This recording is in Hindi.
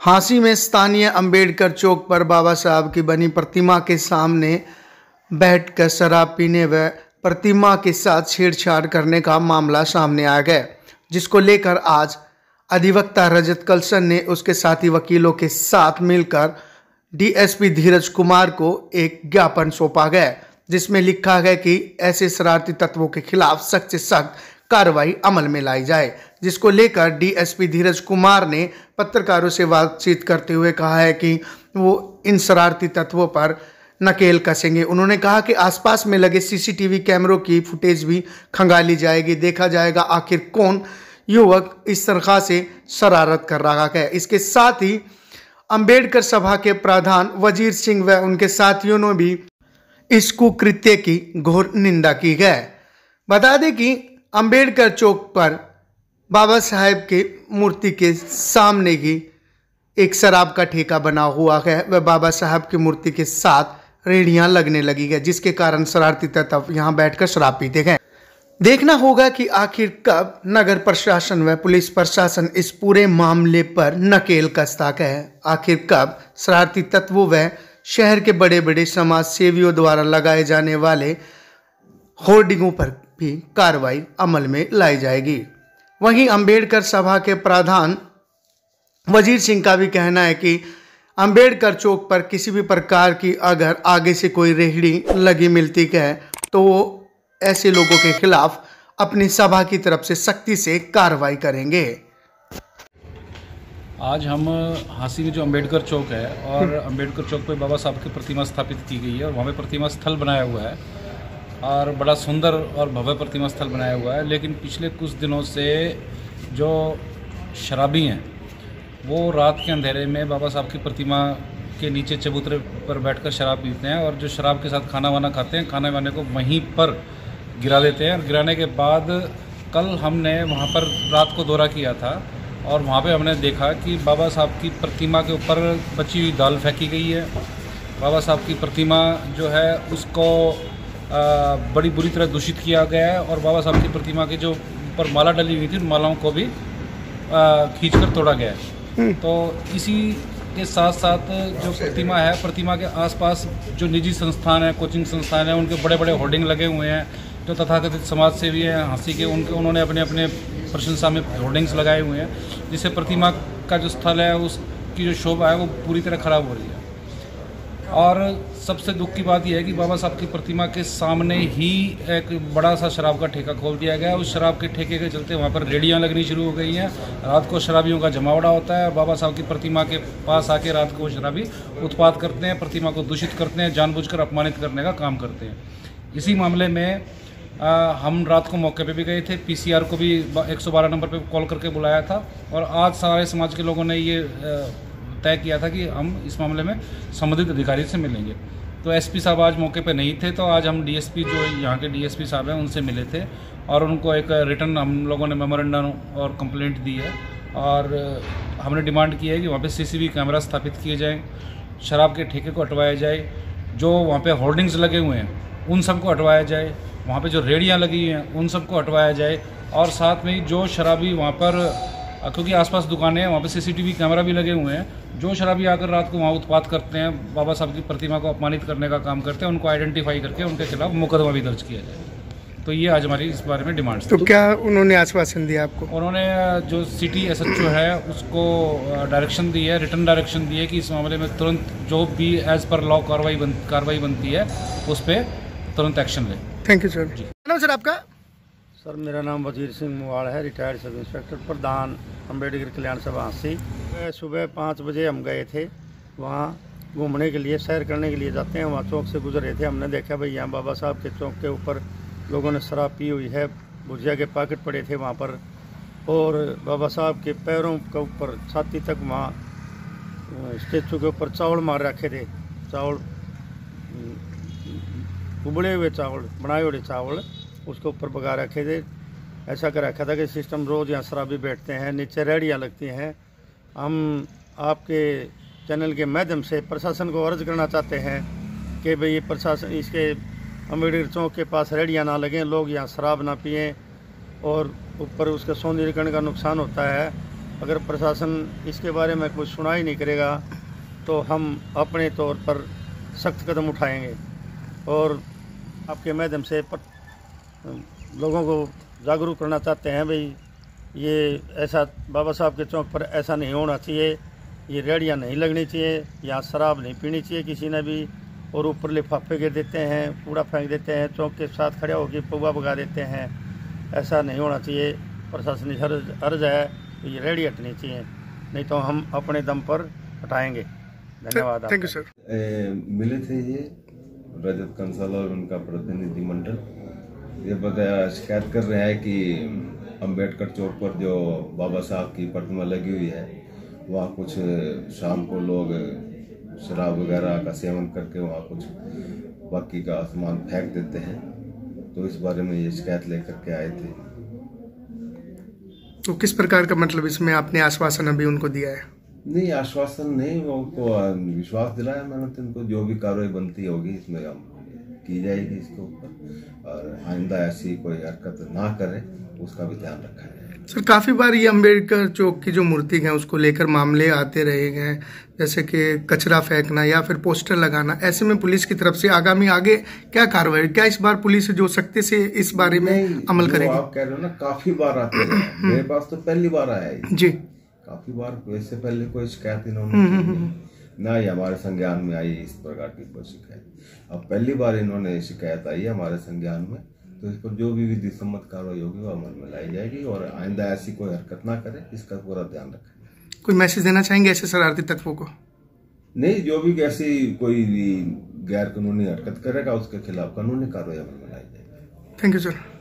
हांसी में स्थानीय अंबेडकर चौक पर बाबा साहब की बनी प्रतिमा के सामने बैठकर शराब पीने व प्रतिमा के साथ छेड़छाड़ करने का मामला सामने आ गया, जिसको लेकर आज अधिवक्ता रजत कलसन ने उसके साथी वकीलों के साथ मिलकर डीएसपी धीरज कुमार को एक ज्ञापन सौंपा गया, जिसमें लिखा गया कि ऐसे शरारती तत्वों के खिलाफ सख्त से सख्त कार्रवाई अमल में लाई जाए। जिसको लेकर डीएसपी धीरज कुमार ने पत्रकारों से बातचीत करते हुए कहा है कि वो इन शरारती तत्वों पर नकेल कसेंगे। उन्होंने कहा कि आसपास में लगे सीसीटीवी कैमरों की फुटेज भी खंगाली जाएगी, देखा जाएगा आखिर कौन युवक इस तरह से शरारत कर रहा है। इसके साथ ही अंबेडकर सभा के प्रधान वजीर सिंह व उनके साथियों ने भी इस कुकृत्य की घोर निंदा की है। बता दें कि अंबेडकर चौक पर बाबा साहेब के मूर्ति के सामने ही एक शराब का ठेका बना हुआ है व बाबा साहब की मूर्ति के साथ रेहड़ियां लगने लगी है, जिसके कारण शरारती तत्व यहां बैठकर शराब पीते हैं। देखना होगा कि आखिर कब नगर प्रशासन व पुलिस प्रशासन इस पूरे मामले पर नकेल कसता है। आखिर कब शरारती तत्वों व शहर के बड़े बड़े समाज सेवियों द्वारा लगाए जाने वाले होर्डिंगों पर भी कार्रवाई अमल में लाई जाएगी। वहीं अंबेडकर सभा के प्रधान वजीर सिंह का भी कहना है कि अंबेडकर चौक पर किसी भी प्रकार की अगर आगे से कोई रेहड़ी लगी मिलती है तो वो ऐसे लोगों के खिलाफ अपनी सभा की तरफ से सख्ती से कार्रवाई करेंगे। आज हम हांसी में जो अंबेडकर चौक है और अंबेडकर चौक पे बाबा साहब की प्रतिमा स्थापित की गई है और वहाँ पे प्रतिमा स्थल बनाया हुआ है और बड़ा सुंदर और भव्य प्रतिमा स्थल बनाया हुआ है। लेकिन पिछले कुछ दिनों से जो शराबी हैं वो रात के अंधेरे में बाबा साहब की प्रतिमा के नीचे चबूतरे पर बैठकर शराब पीते हैं और जो शराब के साथ खाना वाना खाते हैं, खाने वाने को वहीं पर गिरा देते हैं। और गिराने के बाद कल हमने वहाँ पर रात को दौरा किया था और वहाँ पे हमने देखा कि बाबा साहब की प्रतिमा के ऊपर बची हुई दाल फेंकी गई है। बाबा साहब की प्रतिमा जो है उसको बड़ी बुरी तरह दूषित किया गया है और बाबा साहब की प्रतिमा के जो ऊपर माला डली हुई थी उन मालाओं को भी खींचकर तोड़ा गया है। तो इसी के साथ साथ जो प्रतिमा है, प्रतिमा के आसपास जो निजी संस्थान है, कोचिंग संस्थान है, उनके बड़े बड़े होर्डिंग लगे हुए हैं। जो तथाकथित समाज सेवी हैं हांसी के, उन्होंने अपने अपने प्रशंसा में होर्डिंग्स लगाए हुए हैं, जिससे प्रतिमा का जो स्थल है उसकी जो शोभा है वो पूरी तरह खराब हो रही है। और सबसे दुख की बात यह है कि बाबा साहब की प्रतिमा के सामने ही एक बड़ा सा शराब का ठेका खोल दिया गया है। उस शराब के ठेके के चलते वहाँ पर रेहड़ियाँ लगनी शुरू हो गई हैं। रात को शराबियों का जमावड़ा होता है और बाबा साहब की प्रतिमा के पास आके रात को शराबी उत्पात करते हैं, प्रतिमा को दूषित करते हैं, जानबूझकर अपमानित करने का काम करते हैं। इसी मामले में हम रात को मौके पे भी गए थे, पीसीआर को भी 112 नंबर पे कॉल करके बुलाया था और आज सारे समाज के लोगों ने ये तय किया था कि हम इस मामले में संबंधित अधिकारी से मिलेंगे। तो एसपी साहब आज मौके पे नहीं थे, तो आज हम डीएसपी जो यहाँ के डीएसपी साहब हैं उनसे मिले थे और उनको एक रिटर्न हम लोगों ने मेमोरेंडम और कंप्लेंट दी है और हमने डिमांड की है कि वहाँ पे सीसीटीवी कैमरा स्थापित किए जाएँ, शराब के ठेके को हटवाया जाए, जो वहाँ पे होर्डिंग्स लगे हुए हैं उन सबको हटवाया जाए, वहाँ पे जो रेहड़ियाँ लगी हैं उन सबको हटवाया जाए और साथ में जो शराबी वहाँ पर, क्योंकि आसपास दुकानें हैं वहाँ पे सीसीटीवी कैमरा भी लगे हुए हैं, जो शराबी आकर रात को वहाँ उत्पात करते हैं, बाबा साहब की प्रतिमा को अपमानित करने का काम करते हैं, उनको आइडेंटिफाई करके उनके खिलाफ मुकदमा भी दर्ज किया जाए। तो ये आज हमारी इस बारे में डिमांड्स। तो क्या उन्होंने आश्वासन दिया आपको? उन्होंने जो सिटी एसएचओ है उसको डायरेक्शन दी है, रिटर्न डायरेक्शन दी है कि इस मामले में तुरंत जो भी एज पर लॉ कार्रवाई बनती है उस पर तुरंत एक्शन ले। Thank you sir. नाम सर आपका? सर मेरा नाम वजीर सिंह मुवाड़ है, रिटायर्ड सब इंस्पेक्टर, प्रधान अम्बेडकर कल्याण सभा हांसी। सुबह 5 बजे हम गए थे वहाँ घूमने के लिए, सैर करने के लिए जाते हैं, वहाँ चौक से गुजर रहे थे। हमने देखा भाई यहाँ बाबा साहब के चौक के ऊपर लोगों ने शराब पी हुई है, भुजिया के पैकेट पड़े थे वहाँ पर और बाबा साहब के पैरों के ऊपर छाती तक वहाँ स्टेचू के ऊपर चावल मार रखे थे, चावल उबले हुए चावल, बनाए हुए चावल उसके ऊपर पका रखे थे। ऐसा कर रखा था कि सिस्टम रोज़ यहाँ शराबी बैठते हैं, नीचे रेहड़ियाँ लगती हैं। हम आपके चैनल के माध्यम से प्रशासन को अर्ज करना चाहते हैं कि भाई ये प्रशासन इसके अम्बेडकर चौक के पास रेहड़ियाँ ना लगें, लोग यहाँ शराब ना पिएं और ऊपर उसके सौंदर्यीकरण का नुकसान होता है। अगर प्रशासन इसके बारे में कुछ सुनाई नहीं करेगा तो हम अपने तौर पर सख्त कदम उठाएंगे और आपके माध्यम से लोगों को जागरूक करना चाहते हैं भाई ये ऐसा बाबा साहब के चौक पर ऐसा नहीं होना चाहिए, ये रेहड़ियाँ नहीं लगनी चाहिए, यहाँ शराब नहीं पीनी चाहिए किसी ने भी, और ऊपर लिफाफे गिर देते हैं, कूड़ा फेंक देते हैं, चौक के साथ खड़े होकर पौवा भगा देते हैं, ऐसा नहीं होना चाहिए। प्रशासनिक अर्ज है तो ये रेहड़ी हटनी चाहिए, नहीं तो हम अपने दम पर हटाएंगे। धन्यवाद। Thank you sir. मिले थे ये रजत कंसल और उनका प्रतिनिधिमंडल, ये बताया शिकायत कर रहे हैं कि अंबेडकर चौक पर जो बाबा साहब की प्रतिमा लगी हुई है वहाँ कुछ शाम को लोग शराब वगैरह का सेवन करके वहाँ कुछ बाकी का सामान फेंक देते हैं, तो इस बारे में ये शिकायत लेकर के आए थे। तो किस प्रकार का मतलब इसमें आपने आश्वासन अभी उनको दिया है? नहीं, आश्वासन नहीं, उनको विश्वास दिलाया मैंने तो उनको जो भी कार्रवाई बनती होगी इसमें हम की जाएगी इसके ऊपर, और आइंदा ऐसी कोई हरकत ना करे उसका भी ध्यान रखा जाए। सर काफ़ी बार ये अंबेडकर चौक की जो मूर्ति है उसको लेकर मामले आते रहे हैं, जैसे कि कचरा फेंकना या फिर पोस्टर लगाना, ऐसे में पुलिस की तरफ से आगे क्या कार्रवाई, क्या इस बार पुलिस जो सख्ती से इस बारे में अमल करेगी? आप कह रहे हो ना काफी बार आते हैं, मेरे पास तो पहली बार आया है जी। काफी बार, इससे पहले कोई शिकायत इन्होंने ना ही हमारे संज्ञान में आई इस प्रकार की कोई शिकायत। अब पहली बार इन्होंने शिकायत आई है हमारे संज्ञान में, तो इस पर जो भी विधि सम्मत कार्रवाई होगी वो अमल में लाई जाएगी और आइंदा ऐसी कोई हरकत ना करे इसका पूरा ध्यान रखें। कोई मैसेज देना चाहेंगे ऐसे शरारती तत्वों को? नहीं, जो भी ऐसी कोई गैर कानूनी हरकत करेगा उसके खिलाफ कानूनी कार्रवाई अमल में लाई जाएगी। Thank you sir.